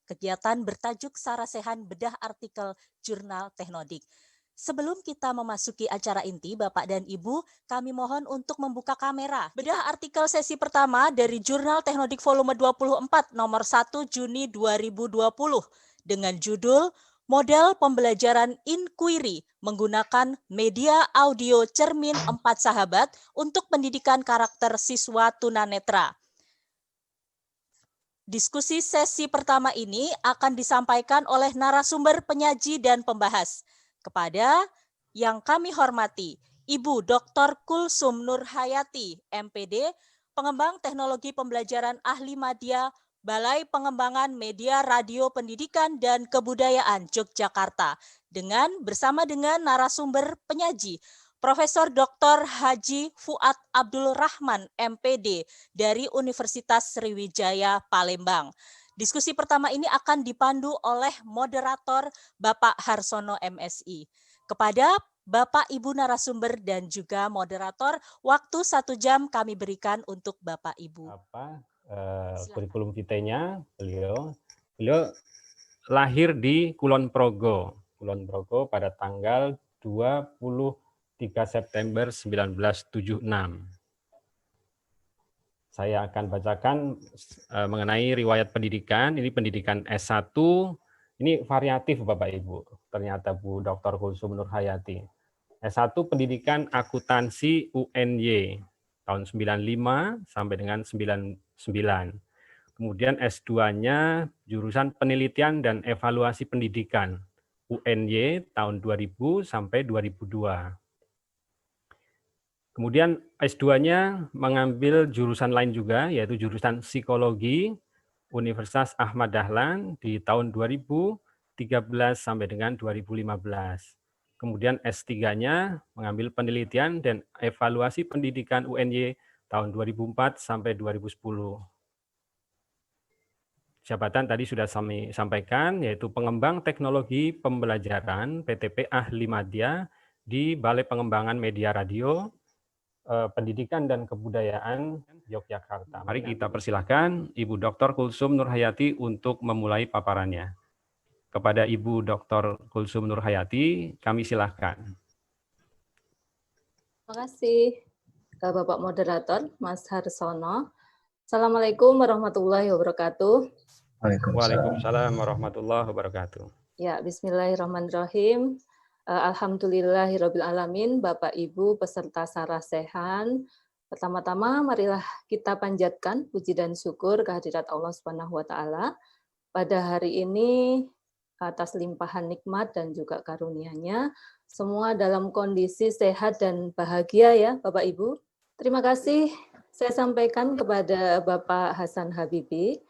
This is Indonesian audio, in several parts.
kegiatan bertajuk Sarasehan Bedah Artikel Jurnal Teknodik. Sebelum kita memasuki acara inti, Bapak dan Ibu, kami mohon untuk membuka kamera. Bedah artikel sesi pertama dari Jurnal Teknodik volume 24 nomor 1 Juni 2020 dengan judul Model Pembelajaran Inquiry menggunakan media audio cermin 4 sahabat untuk pendidikan karakter siswa tunanetra. Diskusi sesi pertama ini akan disampaikan oleh narasumber penyaji dan pembahas. Kepada yang kami hormati, Ibu Dr. Kulsum Nurhayati, MPD, Pengembang Teknologi Pembelajaran Ahli Madya, Balai Pengembangan Media Radio Pendidikan dan Kebudayaan Yogyakarta, bersama dengan narasumber penyaji, Profesor Dr. Haji Fuad Abdul Rahman, MPD, dari Universitas Sriwijaya Palembang. Diskusi pertama ini akan dipandu oleh moderator Bapak Harsono MSI. Kepada Bapak Ibu narasumber dan juga moderator, waktu 1 jam kami berikan untuk Bapak Ibu. Kurikulum vitae-nya beliau lahir di Kulon Progo pada tanggal 23 September 1976. Saya akan bacakan mengenai riwayat pendidikan. Ini pendidikan S1, ini variatif Bapak Ibu. Ternyata Bu Dr. Kulsum Nurhayati. S1 pendidikan akuntansi UNY tahun 95 sampai dengan 99. Kemudian S2-nya jurusan penelitian dan evaluasi pendidikan UNY tahun 2000 sampai 2002. Kemudian S2-nya mengambil jurusan lain juga, yaitu jurusan psikologi Universitas Ahmad Dahlan di tahun 2013 sampai dengan 2015. Kemudian S3-nya mengambil penelitian dan evaluasi pendidikan UNY tahun 2004 sampai 2010. Jabatan tadi sudah kami sampaikan, yaitu Pengembang Teknologi Pembelajaran PTP Ahli Madya di Balai Pengembangan Media Radio, Pendidikan dan Kebudayaan Yogyakarta. Mari kita persilahkan Ibu Dr. Kulsum Nurhayati untuk memulai paparannya. Kepada Ibu Dr. Kulsum Nurhayati, kami silahkan. Terima kasih Bapak Moderator, Mas Harsono. Assalamualaikum warahmatullahi wabarakatuh. Waalaikumsalam warahmatullahi wabarakatuh. Ya, bismillahirrahmanirrahim. Alhamdulillahirabbil alamin, Bapak Ibu peserta Sarasehan. Pertama-tama marilah kita panjatkan puji dan syukur kehadirat Allah Subhanahu wa taala pada hari ini atas limpahan nikmat dan juga karunia-Nya, semua dalam kondisi sehat dan bahagia ya Bapak Ibu. Terima kasih saya sampaikan kepada Bapak Hasan Habibi,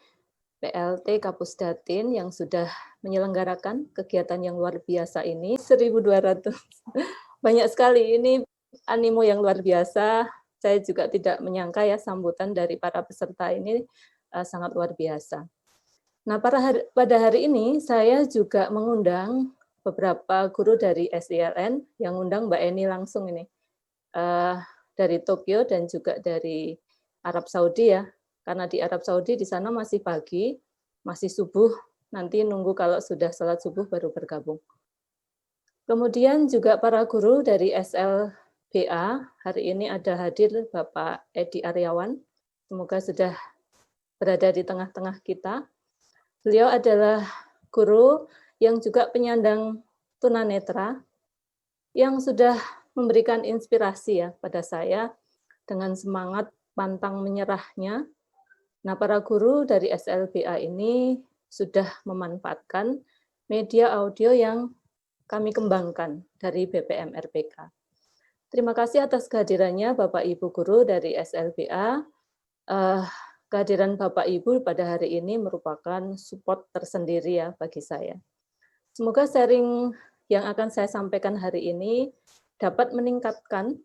PLT Kapus Datin yang sudah menyelenggarakan kegiatan yang luar biasa ini, 1.200. Banyak sekali, ini animo yang luar biasa. Saya juga tidak menyangka ya sambutan dari para peserta ini sangat luar biasa. Nah, pada hari ini saya juga mengundang beberapa guru dari SILN yang undang Mbak Eni langsung ini. Dari Tokyo dan juga dari Arab Saudi ya. Karena di Arab Saudi di sana masih pagi, masih subuh, nanti nunggu kalau sudah salat subuh baru bergabung. Kemudian juga para guru dari SLBA, hari ini ada hadir Bapak Edi Aryawan, semoga sudah berada di tengah-tengah kita. Beliau adalah guru yang juga penyandang tunanetra, yang sudah memberikan inspirasi ya pada saya dengan semangat pantang menyerahnya. Nah, para guru dari SLBA ini sudah memanfaatkan media audio yang kami kembangkan dari BPM RPK. Terima kasih atas kehadirannya Bapak Ibu guru dari SLBA. Kehadiran Bapak Ibu pada hari ini merupakan support tersendiri ya bagi saya. Semoga sharing yang akan saya sampaikan hari ini dapat meningkatkan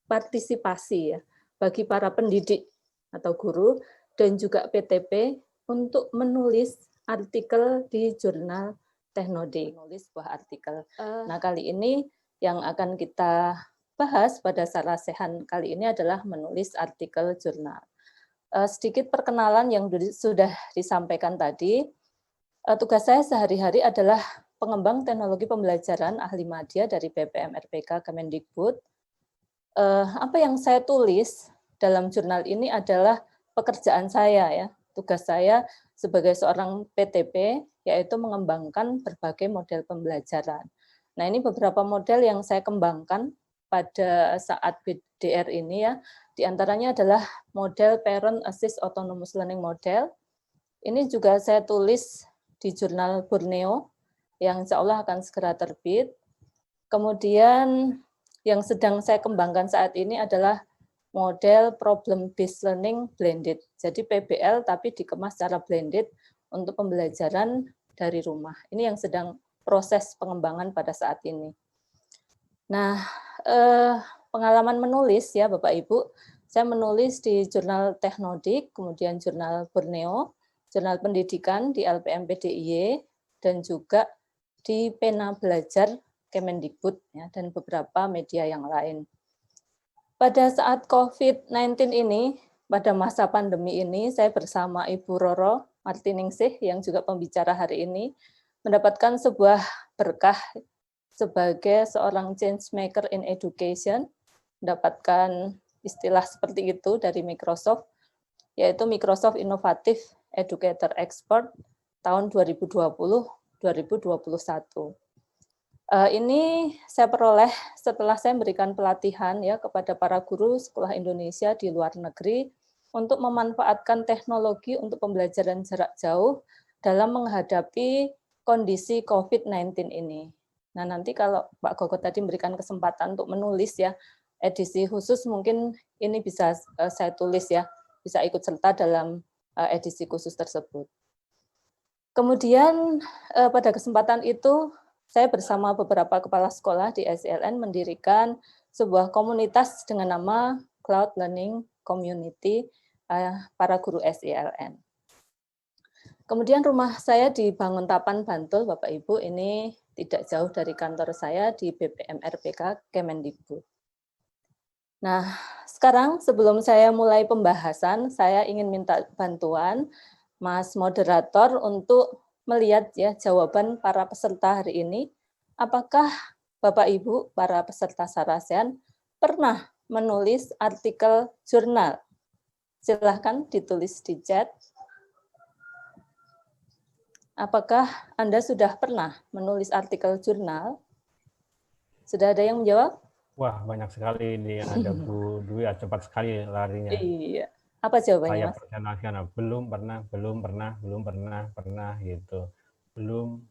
partisipasi ya bagi para pendidik atau guru dan juga PTP untuk menulis artikel di jurnal Teknodik, menulis sebuah artikel. Nah, kali ini yang akan kita bahas pada Sarasehan kali ini adalah menulis artikel jurnal. Sedikit perkenalan yang sudah disampaikan tadi. Tugas saya sehari-hari adalah pengembang teknologi pembelajaran ahli media dari BPM RPK Kemendikbud. Apa yang saya tulis dalam jurnal ini adalah pekerjaan saya ya, tugas saya sebagai seorang PTP, yaitu mengembangkan berbagai model pembelajaran. Nah, ini beberapa model yang saya kembangkan pada saat BDR ini ya, di antaranya adalah model Parent Assist Autonomous Learning Model. Ini juga saya tulis di jurnal Borneo, yang insya Allah akan segera terbit. Kemudian yang sedang saya kembangkan saat ini adalah model Problem Based Learning Blended. Jadi PBL tapi dikemas secara blended untuk pembelajaran dari rumah. Ini yang sedang proses pengembangan pada saat ini. Nah, pengalaman menulis ya Bapak Ibu, saya menulis di jurnal Teknodik, kemudian jurnal Borneo, jurnal pendidikan di LPMPDIY, dan juga di Pena Belajar Kemendikbud ya, dan beberapa media yang lain. Pada saat COVID-19 ini, pada masa pandemi ini, saya bersama Ibu Roro Martiningsih yang juga pembicara hari ini, mendapatkan sebuah berkah sebagai seorang change maker in education, mendapatkan istilah seperti itu dari Microsoft, yaitu Microsoft Innovative Educator Expert tahun 2020-2021. Ini saya peroleh setelah saya memberikan pelatihan ya kepada para guru sekolah Indonesia di luar negeri untuk memanfaatkan teknologi untuk pembelajaran jarak jauh dalam menghadapi kondisi COVID-19 ini. Nah, nanti kalau Pak Gogo tadi memberikan kesempatan untuk menulis ya, edisi khusus mungkin ini bisa saya tulis ya, bisa ikut serta dalam edisi khusus tersebut. Kemudian pada kesempatan itu saya bersama beberapa kepala sekolah di SELN mendirikan sebuah komunitas dengan nama Cloud Learning Community para guru SELN. Kemudian rumah saya di Banguntapan, Bantul, Bapak Ibu, ini tidak jauh dari kantor saya di BPM RPK Kemendikbud. Nah, sekarang sebelum saya mulai pembahasan, saya ingin minta bantuan Mas Moderator untuk melihat ya jawaban para peserta hari ini. Apakah Bapak Ibu para peserta Sarasehan pernah menulis artikel jurnal? Silahkan ditulis di chat. Apakah Anda sudah pernah menulis artikel jurnal? Sudah ada yang menjawab? Wah, banyak sekali ini yang ada Bu Dwi, cepat sekali larinya. Iya. Apa jawabannya, Saya Mas? perkenalkan, belum pernah gitu. Belum.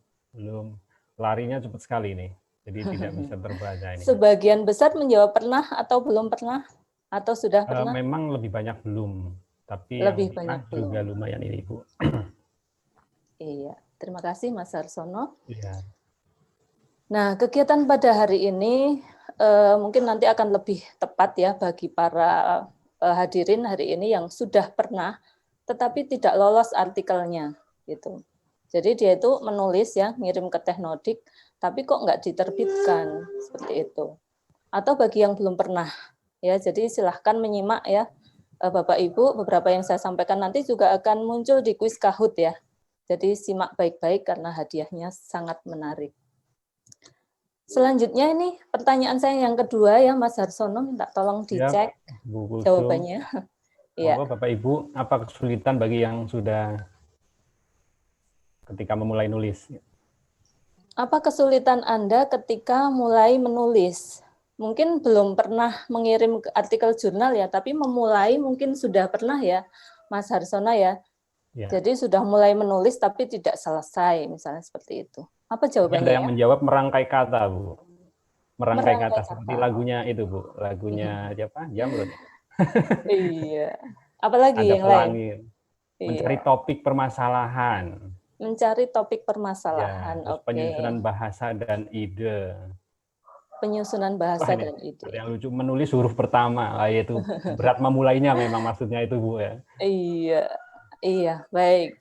Larinya cepat sekali nih. Jadi tidak bisa terbaca ini. Sebagian besar menjawab pernah atau belum pernah? Atau sudah pernah? Memang lebih banyak belum. Tapi Lebih yang banyak pernah juga belum. lumayan ini, Bu. Iya. Terima kasih, Mas Harsono. Iya. Nah, kegiatan pada hari ini mungkin nanti akan lebih tepat ya bagi para hadirin hari ini yang sudah pernah tetapi tidak lolos artikelnya gitu. Jadi dia itu menulis ya, ngirim ke Teknodik, tapi kok nggak diterbitkan seperti itu. Atau bagi yang belum pernah ya, jadi silahkan menyimak ya Bapak Ibu, beberapa yang saya sampaikan nanti juga akan muncul di kuis Kahoot ya. Jadi simak baik-baik karena hadiahnya sangat menarik. Selanjutnya ini pertanyaan saya yang kedua ya Mas Harsono, minta tolong dicek Ya, Bu Kulsum. jawabannya. Ya. Bapak Ibu, apa kesulitan bagi yang sudah ketika memulai nulis? Apa kesulitan Anda ketika mulai menulis? Mungkin belum pernah mengirim artikel jurnal ya, tapi memulai mungkin sudah pernah ya Mas Harsono ya. Ya. Jadi sudah mulai menulis tapi tidak selesai, misalnya seperti itu. Apa jawabannya? Ada yang menjawab merangkai kata, Bu. Merangkai kata seperti kata. Lagunya itu, Bu. Lagunya siapa? Jamrud. Iya. Apalagi Ada yang pelangi. lain? Mencari Iya. topik permasalahan. Mencari topik Ya, permasalahan. terus Oke. penyusunan bahasa dan ide. Penyusunan bahasa dan ide. Ada yang lucu, menulis huruf pertama, yaitu berat memulainya memang maksudnya itu, Bu ya. Iya, baik.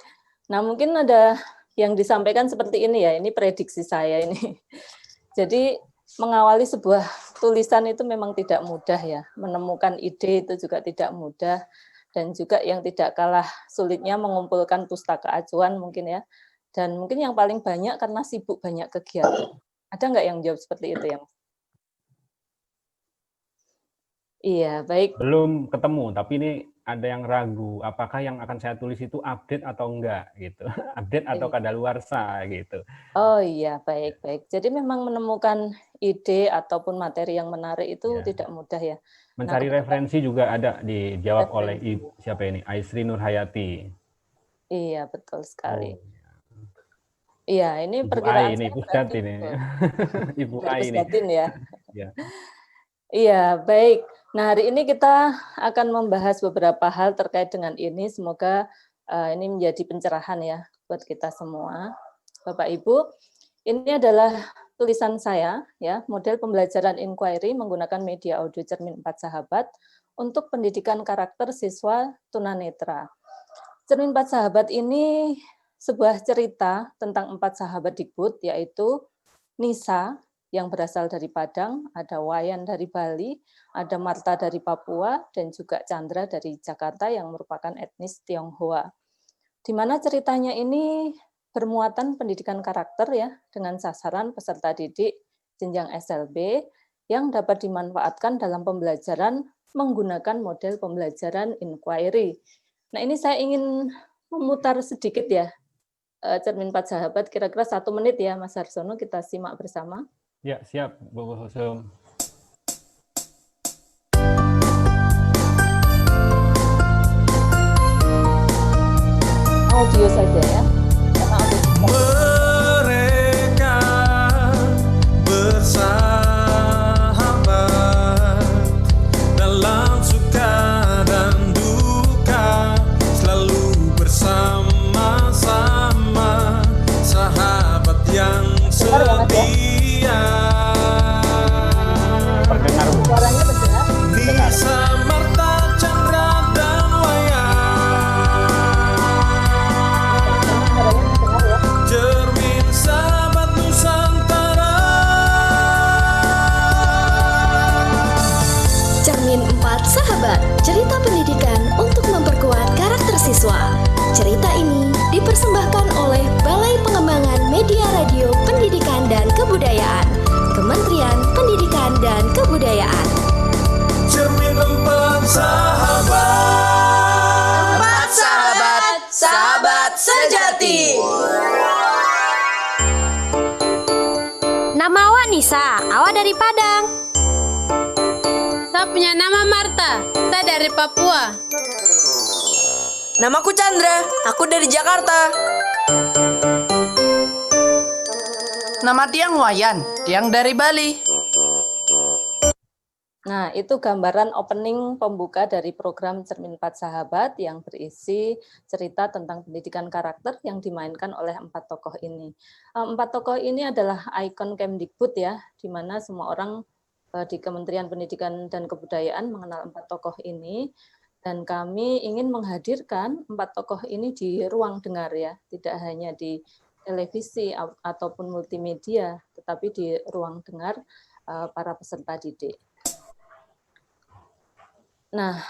Nah, mungkin ada yang disampaikan seperti ini ya, ini prediksi saya ini. Jadi, mengawali sebuah tulisan itu memang tidak mudah ya, menemukan ide itu juga tidak mudah, dan juga yang tidak kalah sulitnya mengumpulkan pustaka acuan mungkin ya. Dan mungkin yang paling banyak karena sibuk banyak kegiatan. Ada nggak yang jawab seperti itu ya, Mas? Iya, baik. Belum ketemu, tapi ini ada yang ragu, apakah yang akan saya tulis itu update atau enggak gitu. Update atau kadaluarsa gitu. Oh iya, baik-baik. Jadi memang menemukan ide ataupun materi yang menarik itu Ya. tidak mudah ya. Mencari referensi juga ada dijawab oleh siapa ini? Aisri Nurhayati. Iya, betul sekali. Oh. Iya, ini Ibu perkiraan Ai ini, saya Pusdat berarti ini. Ibu dari Ai ini. Pusdatin ya. Ya. Iya, baik. Nah, hari ini kita akan membahas beberapa hal terkait dengan ini. Semoga ini menjadi pencerahan ya buat kita semua. Bapak Ibu, ini adalah tulisan saya ya, model pembelajaran inquiry menggunakan media audio Cermin 4 Sahabat untuk pendidikan karakter siswa tunanetra. Cermin 4 Sahabat ini sebuah cerita tentang 4 sahabat Dikbud, yaitu Nisa yang berasal dari Padang, ada Wayan dari Bali, ada Marta dari Papua, dan juga Chandra dari Jakarta yang merupakan etnis Tionghoa. Di mana ceritanya ini bermuatan pendidikan karakter ya, dengan sasaran peserta didik jenjang SLB yang dapat dimanfaatkan dalam pembelajaran menggunakan model pembelajaran inquiry. Nah, ini saya ingin memutar sedikit ya, Cermin 4 Sahabat, kira-kira 1 menit ya, Mas Harsono, kita simak bersama. Ya, siap, Bu Husum. Audio saja ya. Mereka bersahabat dalam suka dan duka, selalu bersama-sama, sahabat yang setia. Terdengar, Bu. Suaranya terdengar? Nisa, Marta, Chandra, dan Wayan, Cermin Sahabat Nusantara. Cermin 4 Sahabat, cerita pendidikan untuk memperkuat karakter siswa. Cerita ini dipersembahkan oleh Balai Pengembangan Media Radio Pendidikan dan Kebudayaan, Kementerian Pendidikan dan Kebudayaan. Cermin 4 Sahabat. 4 sahabat, sahabat sejati. Nama awak Nisa, awak dari Padang. Saya punya nama Marta, saya dari Papua. Namaku Chandra, aku dari Jakarta. Nama Tiang Wayan, Tiang dari Bali. Nah, itu gambaran opening pembuka dari program Cermin 4 Sahabat yang berisi cerita tentang pendidikan karakter yang dimainkan oleh 4 tokoh ini. 4 tokoh ini adalah ikon Kemdikbud ya, di mana semua orang di Kementerian Pendidikan dan Kebudayaan mengenal 4 tokoh ini, dan kami ingin menghadirkan 4 tokoh ini di ruang dengar ya, tidak hanya di televisi ataupun multimedia, tetapi di ruang dengar para peserta didik. Nah,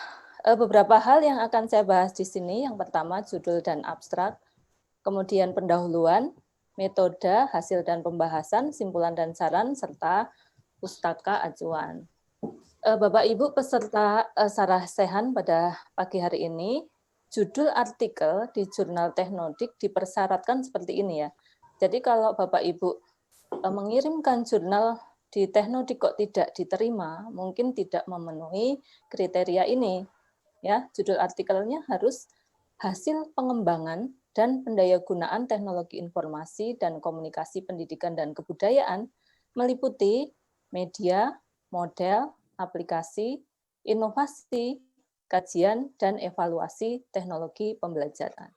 beberapa hal yang akan saya bahas di sini. Yang pertama, judul dan abstrak, kemudian pendahuluan, metode, hasil dan pembahasan, simpulan dan saran, serta pustaka acuan. Bapak Ibu peserta Sarah Sehan pada pagi hari ini, judul artikel di jurnal Teknodik dipersyaratkan seperti ini ya. Jadi kalau Bapak Ibu mengirimkan jurnal di Teknodik kok tidak diterima, mungkin tidak memenuhi kriteria ini. Ya, judul artikelnya harus hasil pengembangan dan pendayagunaan teknologi informasi dan komunikasi pendidikan dan kebudayaan meliputi media, model, aplikasi, inovasi, kajian, dan evaluasi teknologi pembelajaran.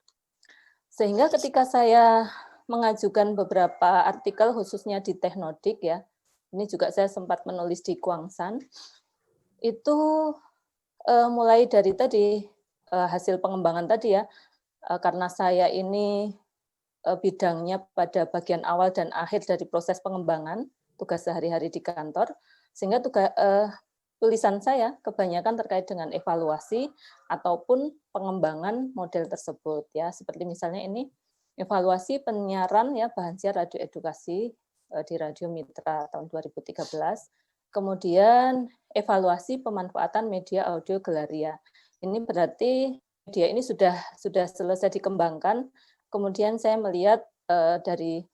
Sehingga ketika saya mengajukan beberapa artikel khususnya di Teknodik ya, ini juga saya sempat menulis di Kuangsan, itu mulai dari tadi hasil pengembangan tadi ya, karena saya ini bidangnya pada bagian awal dan akhir dari proses pengembangan, tugas sehari-hari di kantor, sehingga tulisan saya kebanyakan terkait dengan evaluasi ataupun pengembangan model tersebut ya, seperti misalnya ini evaluasi penyiaran ya bahan siar radio edukasi di Radio Mitra tahun 2013. Kemudian evaluasi pemanfaatan media audio Gelaria. Ini berarti media ini sudah selesai dikembangkan. Kemudian saya melihat dari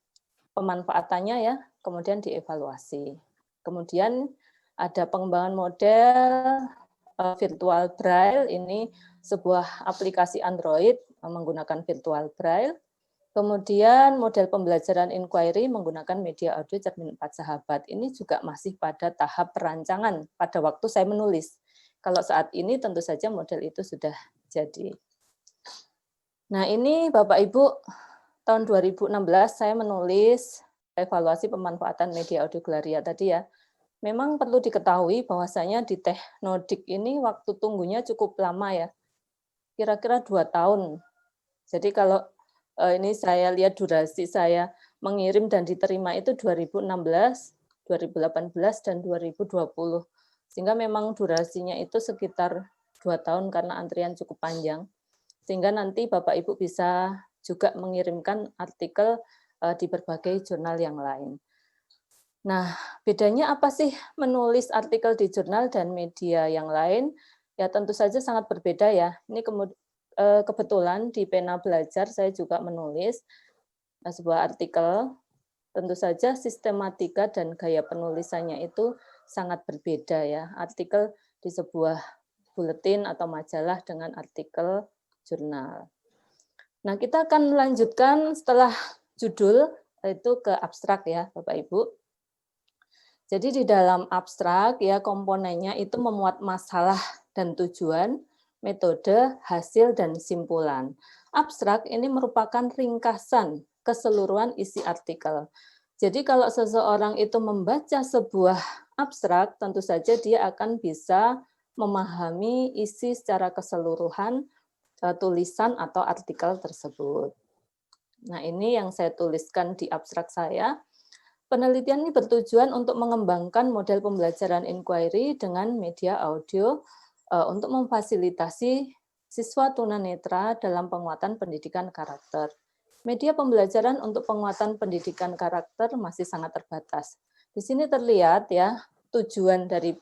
pemanfaatannya ya, kemudian dievaluasi. Kemudian ada pengembangan model virtual braille, ini sebuah aplikasi Android menggunakan virtual braille. Kemudian model pembelajaran inquiry menggunakan media audio Cermin 4 Sahabat. Ini juga masih pada tahap perancangan pada waktu saya menulis. Kalau saat ini tentu saja model itu sudah jadi. Nah ini Bapak Ibu, tahun 2016 saya menulis evaluasi pemanfaatan media audio Gelaria tadi ya. Memang perlu diketahui bahwasanya di Teknodik ini waktu tunggunya cukup lama ya. Kira-kira 2 tahun. Jadi kalau ini saya lihat durasi saya mengirim dan diterima itu 2016, 2018, dan 2020. Sehingga memang durasinya itu sekitar 2 tahun karena antrian cukup panjang. Sehingga nanti Bapak Ibu bisa juga mengirimkan artikel di berbagai jurnal yang lain. Nah, bedanya apa sih menulis artikel di jurnal dan media yang lain? Ya tentu saja sangat berbeda ya. Ini kebetulan di Pena Belajar saya juga menulis sebuah artikel. Tentu saja sistematika dan gaya penulisannya itu sangat berbeda ya. Artikel di sebuah buletin atau majalah dengan artikel jurnal. Nah, kita akan melanjutkan setelah judul itu ke abstrak ya, Bapak Ibu. Jadi di dalam abstrak ya komponennya itu memuat masalah dan tujuan, metode, hasil, dan simpulan. Abstrak ini merupakan ringkasan keseluruhan isi artikel. Jadi kalau seseorang itu membaca sebuah abstrak, tentu saja dia akan bisa memahami isi secara keseluruhan tulisan atau artikel tersebut. Nah ini yang saya tuliskan di abstrak saya. Penelitian ini bertujuan untuk mengembangkan model pembelajaran inquiry dengan media audio untuk memfasilitasi siswa tunanetra dalam penguatan pendidikan karakter. Media pembelajaran untuk penguatan pendidikan karakter masih sangat terbatas. Di sini terlihat ya tujuan dari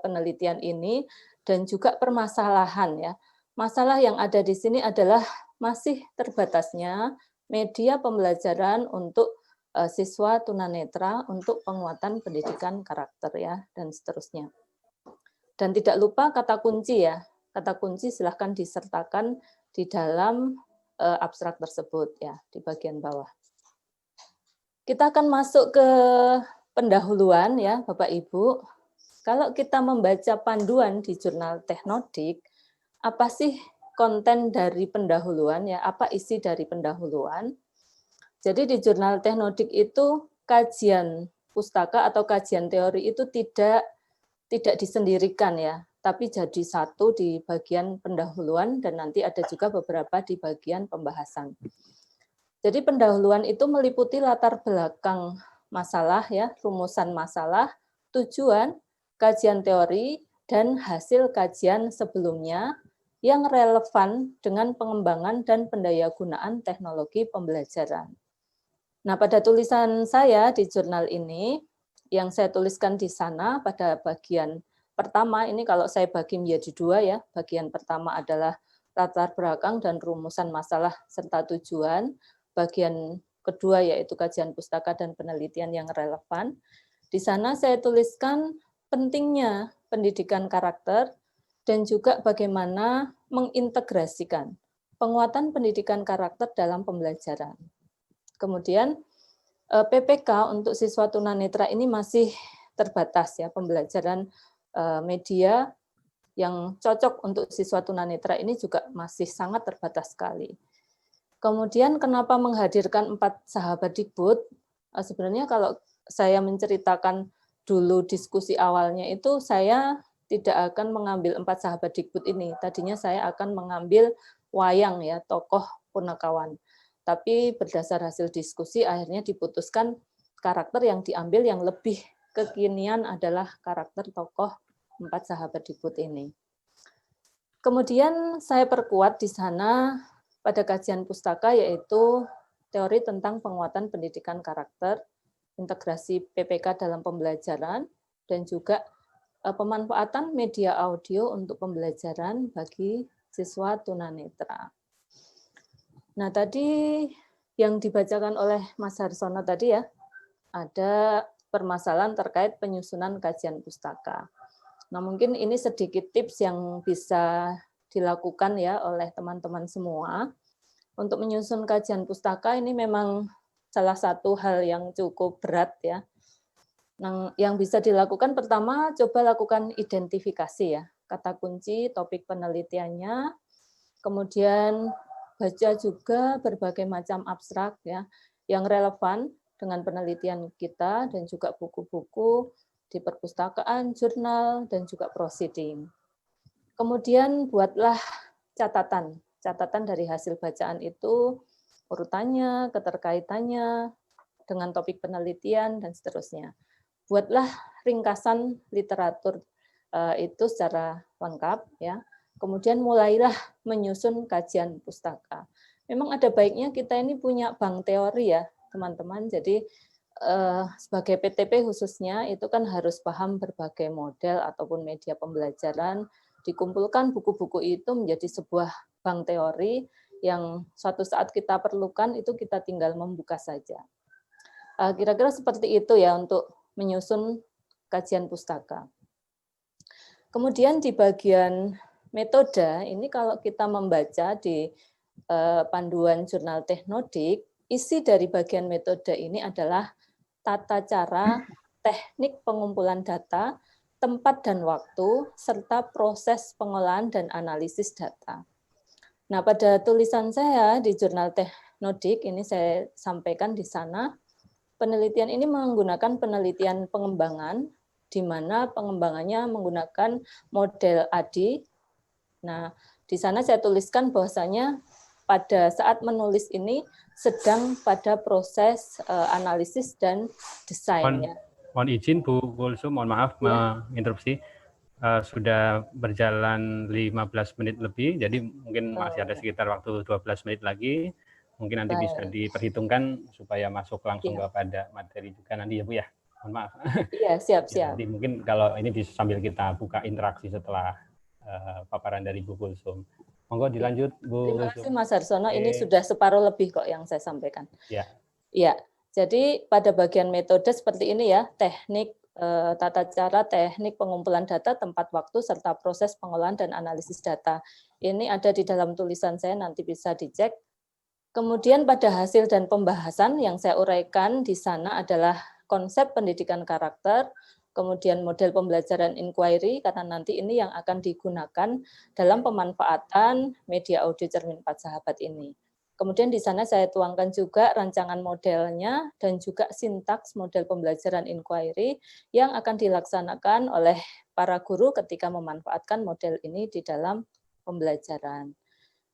penelitian ini dan juga permasalahan ya. Masalah yang ada di sini adalah masih terbatasnya media pembelajaran untuk siswa tunanetra untuk penguatan pendidikan karakter ya dan seterusnya. Dan tidak lupa kata kunci ya. Kata kunci silahkan disertakan di dalam abstrak tersebut ya di bagian bawah. Kita akan masuk ke pendahuluan ya Bapak Ibu. Kalau kita membaca panduan di jurnal Teknodik, apa sih konten dari pendahuluan ya? Apa isi dari pendahuluan? Jadi di jurnal Teknodik itu kajian pustaka atau kajian teori itu tidak disendirikan ya, tapi jadi satu di bagian pendahuluan dan nanti ada juga beberapa di bagian pembahasan. Jadi pendahuluan itu meliputi latar belakang masalah ya, rumusan masalah, tujuan, kajian teori, dan hasil kajian sebelumnya yang relevan dengan pengembangan dan pendayagunaan teknologi pembelajaran. Nah, pada tulisan saya di jurnal ini, yang saya tuliskan di sana pada bagian pertama, ini kalau saya bagi menjadi 2 ya, bagian pertama adalah latar belakang dan rumusan masalah serta tujuan, bagian kedua yaitu kajian pustaka dan penelitian yang relevan. Di sana saya tuliskan pentingnya pendidikan karakter dan juga bagaimana mengintegrasikan penguatan pendidikan karakter dalam pembelajaran. Kemudian PPK untuk siswa tunanetra ini masih terbatas ya, pembelajaran media yang cocok untuk siswa tunanetra ini juga masih sangat terbatas sekali. Kemudian kenapa menghadirkan 4 sahabat Dikbud? Sebenarnya kalau saya menceritakan dulu diskusi awalnya itu saya tidak akan mengambil 4 sahabat Dikbud ini. Tadinya saya akan mengambil wayang ya, tokoh punakawan. Tapi berdasar hasil diskusi akhirnya diputuskan karakter yang diambil yang lebih kekinian adalah karakter tokoh 4 sahabat Dikbud ini. Kemudian saya perkuat di sana pada kajian pustaka yaitu teori tentang penguatan pendidikan karakter, integrasi PPK dalam pembelajaran, dan juga pemanfaatan media audio untuk pembelajaran bagi siswa tunanetra. Nah, tadi yang dibacakan oleh Mas Harsono tadi ya, ada permasalahan terkait penyusunan kajian pustaka. Nah, mungkin ini sedikit tips yang bisa dilakukan ya oleh teman-teman semua. Untuk menyusun kajian pustaka ini memang salah satu hal yang cukup berat ya. Nah, yang bisa dilakukan pertama, coba lakukan identifikasi ya, kata kunci, topik penelitiannya, kemudian baca juga berbagai macam abstrak ya, yang relevan dengan penelitian kita, dan juga buku-buku di perpustakaan, jurnal, dan juga proceeding. Kemudian buatlah catatan dari hasil bacaan itu, urutannya, keterkaitannya, dengan topik penelitian, dan seterusnya. Buatlah ringkasan literatur itu secara lengkap ya. Kemudian mulailah menyusun kajian pustaka. Memang ada baiknya kita ini punya bank teori ya, teman-teman. Jadi sebagai PTP khususnya itu kan harus paham berbagai model ataupun media pembelajaran, dikumpulkan buku-buku itu menjadi sebuah bank teori yang suatu saat kita perlukan, itu kita tinggal membuka saja. Kira-kira seperti itu ya untuk menyusun kajian pustaka. Kemudian di bagian metode, ini kalau kita membaca di panduan jurnal Teknodik, isi dari bagian metode ini adalah tata cara, teknik pengumpulan data, tempat dan waktu, serta proses pengolahan dan analisis data. Nah, pada tulisan saya di jurnal Teknodik, ini saya sampaikan di sana, penelitian ini menggunakan penelitian pengembangan, di mana pengembangannya menggunakan model ADI. Nah, di sana saya tuliskan bahwasanya pada saat menulis ini sedang pada proses analisis dan desain. Mohon izin Bu Kulsum, mohon maaf menginterupsi. Sudah berjalan 15 menit lebih, jadi mungkin masih ada sekitar waktu 12 menit lagi. Mungkin nanti bisa diperhitungkan supaya masuk langsung kepada materi juga nanti ya Bu ya. Mohon maaf. Iya, siap-siap. Jadi mungkin kalau ini sambil kita buka interaksi setelah paparan dari Bu Kulsum. Monggo dilanjut Bu. Terima kasih Mas Harsono, ini sudah separuh lebih kok yang saya sampaikan. Ya. Ya, jadi pada bagian metode seperti ini ya, teknik, tata cara, teknik pengumpulan data, tempat waktu, serta proses pengolahan dan analisis data. Ini ada di dalam tulisan saya, nanti bisa dicek. Kemudian pada hasil dan pembahasan yang saya uraikan di sana adalah konsep pendidikan karakter, kemudian model pembelajaran inquiry, karena nanti ini yang akan digunakan dalam pemanfaatan media audio Cermin 4 Sahabat ini. Kemudian di sana saya tuangkan juga rancangan modelnya dan juga sintaks model pembelajaran inquiry yang akan dilaksanakan oleh para guru ketika memanfaatkan model ini di dalam pembelajaran.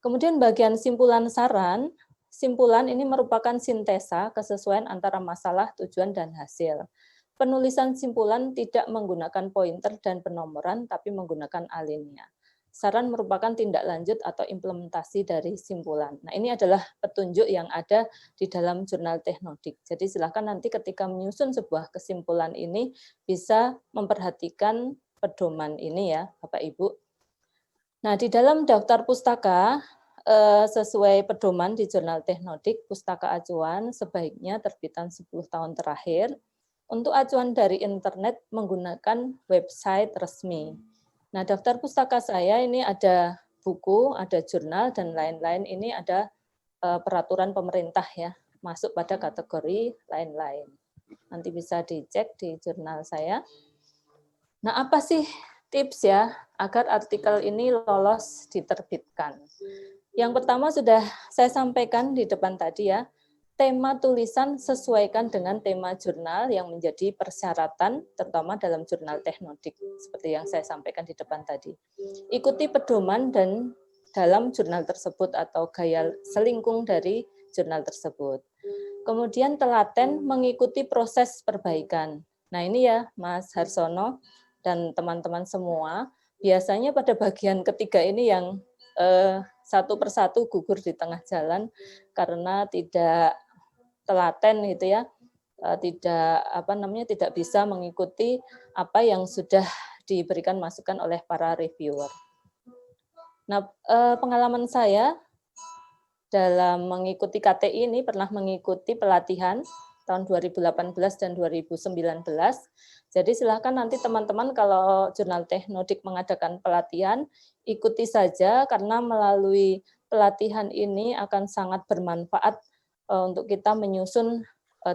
Kemudian bagian simpulan saran, simpulan ini merupakan sintesa kesesuaian antara masalah, tujuan, dan hasil. Penulisan simpulan tidak menggunakan pointer dan penomoran, tapi menggunakan alinea. Saran merupakan tindak lanjut atau implementasi dari simpulan. Nah, ini adalah petunjuk yang ada di dalam jurnal Teknodik. Jadi silakan nanti ketika menyusun sebuah kesimpulan ini bisa memperhatikan pedoman ini ya, Bapak Ibu. Nah, di dalam daftar pustaka, sesuai pedoman di jurnal Teknodik, pustaka acuan sebaiknya terbitan 10 tahun terakhir. Untuk acuan dari internet menggunakan website resmi. Nah, daftar pustaka saya ini ada buku, ada jurnal, dan lain-lain. Ini ada peraturan pemerintah ya, masuk pada kategori lain-lain. Nanti bisa dicek di jurnal saya. Nah, apa sih tips ya agar artikel ini lolos diterbitkan? Yang pertama sudah saya sampaikan di depan tadi ya, tema tulisan sesuaikan dengan tema jurnal yang menjadi persyaratan, terutama dalam jurnal Teknodik, seperti yang saya sampaikan di depan tadi. Ikuti pedoman dan dalam jurnal tersebut atau gaya selingkung dari jurnal tersebut. Kemudian telaten mengikuti proses perbaikan. Nah ini ya Mas Harsono dan teman-teman semua, biasanya pada bagian ketiga ini yang satu persatu gugur di tengah jalan karena tidak telaten gitu ya, tidak bisa mengikuti apa yang sudah diberikan masukan oleh para reviewer. Nah, pengalaman saya dalam mengikuti KTI ini pernah mengikuti pelatihan tahun 2018 dan 2019. Jadi silakan nanti teman-teman kalau Jurnal Teknodik mengadakan pelatihan, ikuti saja karena melalui pelatihan ini akan sangat bermanfaat untuk kita menyusun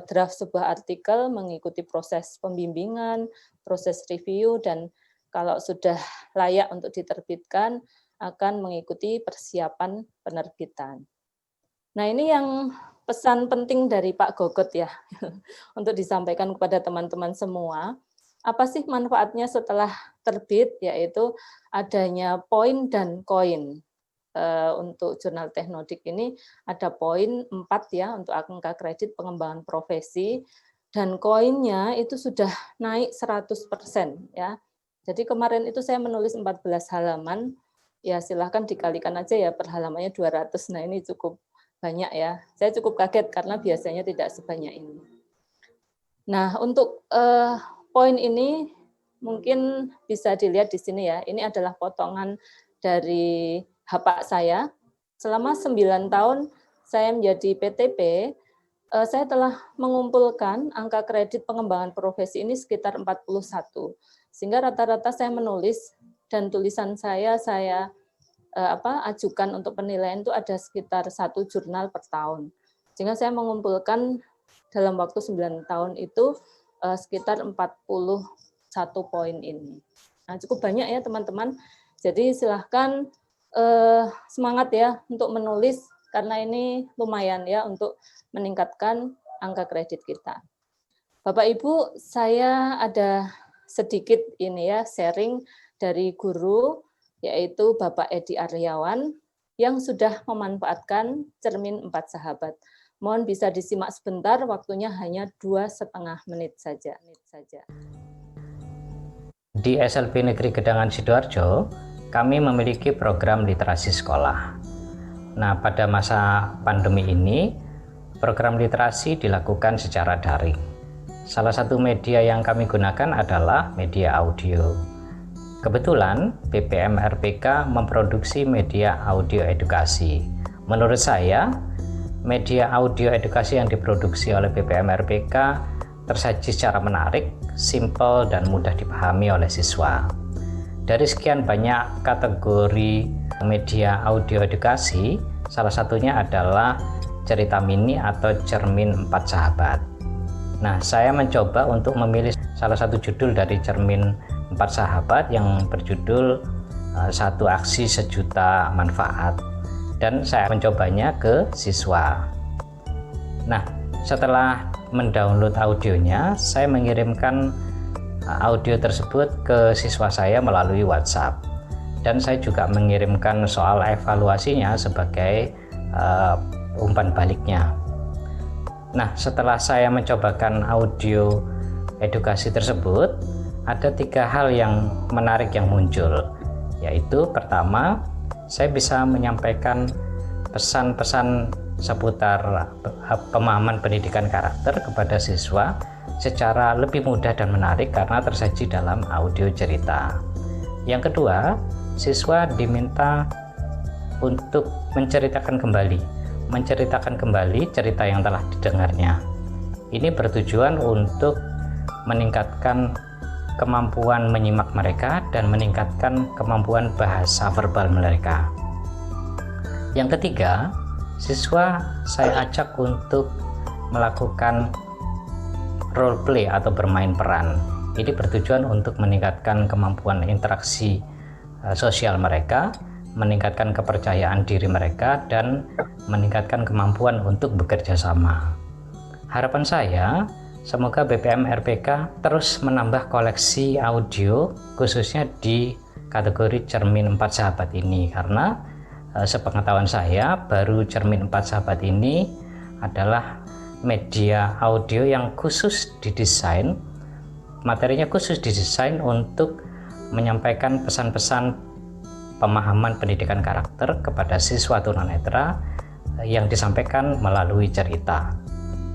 draft sebuah artikel, mengikuti proses pembimbingan, proses review, dan kalau sudah layak untuk diterbitkan, akan mengikuti persiapan penerbitan. Nah, ini yang pesan penting dari Pak Gogot ya, untuk disampaikan kepada teman-teman semua. Apa sih manfaatnya setelah terbit, yaitu adanya poin dan koin. Untuk Jurnal Teknodik ini ada poin 4 ya untuk angka kredit pengembangan profesi, dan koinnya itu sudah naik 100% ya. Jadi kemarin itu saya menulis 14 halaman, ya silahkan dikalikan aja ya per halamannya 200. Nah ini cukup banyak ya. Saya cukup kaget karena biasanya tidak sebanyak ini. Nah untuk poin ini mungkin bisa dilihat di sini ya. Ini adalah potongan dari Hapak saya. Selama 9 tahun saya menjadi PTP, saya telah mengumpulkan angka kredit pengembangan profesi ini sekitar 41. Sehingga rata-rata saya menulis dan tulisan saya ajukan untuk penilaian itu ada sekitar 1 jurnal per tahun. Sehingga saya mengumpulkan dalam waktu 9 tahun itu sekitar 41 poin ini. Nah, cukup banyak ya teman-teman. Jadi silahkan semangat ya untuk menulis karena ini lumayan ya untuk meningkatkan angka kredit kita. Bapak Ibu, saya ada sedikit ini ya sharing dari guru yaitu Bapak Edi Aryawan yang sudah memanfaatkan cermin 4 sahabat. Mohon bisa disimak sebentar, waktunya hanya 2,5 menit saja. Di SLB Negeri Gedangan Sidoarjo, kami memiliki program literasi sekolah. Nah, pada masa pandemi ini, program literasi dilakukan secara daring. Salah satu media yang kami gunakan adalah media audio. Kebetulan, BPM RPK memproduksi media audio edukasi. Menurut saya, media audio edukasi yang diproduksi oleh BPM RPK tersaji secara menarik, simpel, dan mudah dipahami oleh siswa. Dari sekian banyak kategori media audio edukasi, salah satunya adalah cerita mini atau cermin 4 sahabat. Nah, saya mencoba untuk memilih salah satu judul dari cermin 4 sahabat yang berjudul Satu Aksi Sejuta Manfaat, dan saya mencobanya ke siswa. Nah, setelah mendownload audionya, saya mengirimkan audio tersebut ke siswa saya melalui WhatsApp, dan saya juga mengirimkan soal evaluasinya sebagai umpan baliknya. Nah, setelah saya mencobakan audio edukasi tersebut, ada 3 hal yang menarik yang muncul, yaitu pertama, saya bisa menyampaikan pesan-pesan seputar pemahaman pendidikan karakter kepada siswa secara lebih mudah dan menarik karena tersaji dalam audio cerita. Yang kedua, siswa diminta untuk menceritakan kembali cerita yang telah didengarnya. Ini bertujuan untuk meningkatkan kemampuan menyimak mereka dan meningkatkan kemampuan bahasa verbal mereka. Yang ketiga, siswa saya ajak untuk melakukan role play atau bermain peran. Ini bertujuan untuk meningkatkan kemampuan interaksi sosial mereka, meningkatkan kepercayaan diri mereka, dan meningkatkan kemampuan untuk bekerja sama. Harapan saya, semoga BPM RPK terus menambah koleksi audio khususnya di kategori cermin 4 sahabat ini, karena sepengetahuan saya baru cermin 4 sahabat ini adalah media audio yang khusus didesain, materinya khusus didesain untuk menyampaikan pesan-pesan pemahaman pendidikan karakter kepada siswa tunanetra yang disampaikan melalui cerita.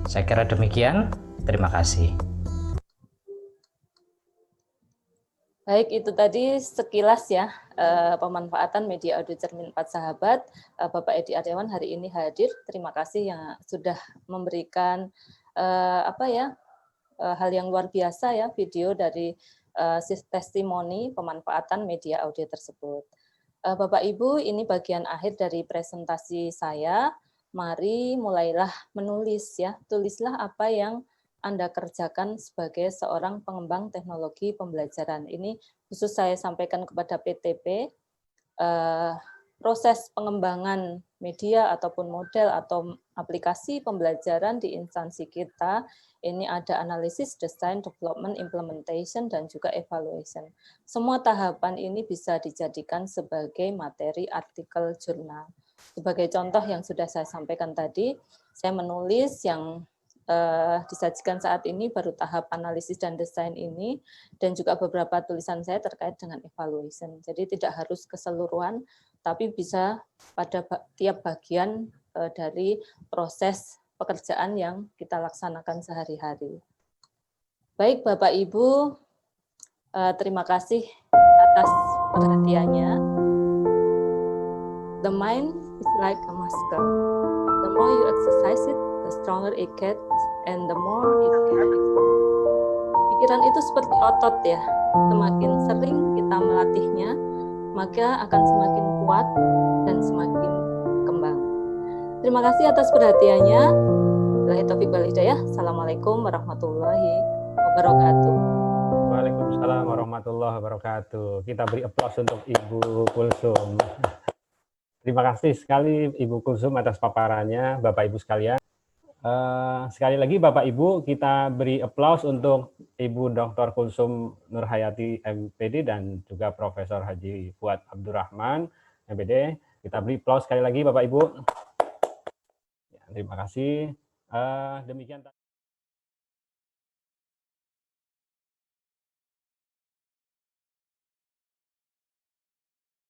Saya kira demikian. Terima kasih. Baik, itu tadi sekilas ya pemanfaatan media audio Cermin 4 Sahabat. Bapak Edi Aryawan hari ini hadir. Terima kasih yang sudah memberikan hal yang luar biasa ya, video dari testimoni pemanfaatan media audio tersebut. Bapak Ibu, ini bagian akhir dari presentasi saya. Mari mulailah menulis ya. Tulislah apa yang Anda kerjakan sebagai seorang pengembang teknologi pembelajaran. Ini khusus saya sampaikan kepada PTP, proses pengembangan media ataupun model atau aplikasi pembelajaran di instansi kita, ini ada analisis, design, development, implementation, dan juga evaluation. Semua tahapan ini bisa dijadikan sebagai materi artikel jurnal. Sebagai contoh yang sudah saya sampaikan tadi, saya menulis yang disajikan saat ini baru tahap analisis dan desain ini, dan juga beberapa tulisan saya terkait dengan evaluation. Jadi tidak harus keseluruhan, tapi bisa pada tiap bagian dari proses pekerjaan yang kita laksanakan sehari-hari. Baik Bapak Ibu, terima kasih atas perhatiannya. The mind is like a muscle. The more you exercise it, the stronger it gets, and the more it gets. Pikiran itu seperti otot ya, semakin sering kita melatihnya, maka akan semakin kuat dan semakin kembang. Terima kasih atas perhatiannya. Wabillahi taufiq wal hidayah. Assalamualaikum warahmatullahi wabarakatuh. Waalaikumsalam warahmatullahi wabarakatuh. Kita beri aplaus untuk Ibu Kulsum. Terima kasih sekali Ibu Kulsum atas paparannya, Bapak Ibu sekalian. Sekali lagi Bapak Ibu, kita beri aplaus untuk Ibu Dr. Kulsum Nurhayati MPD dan juga Profesor Haji Fuad Abdurrahman MPD. Kita beri aplaus sekali lagi Bapak Ibu. Ya, terima kasih. Demikian.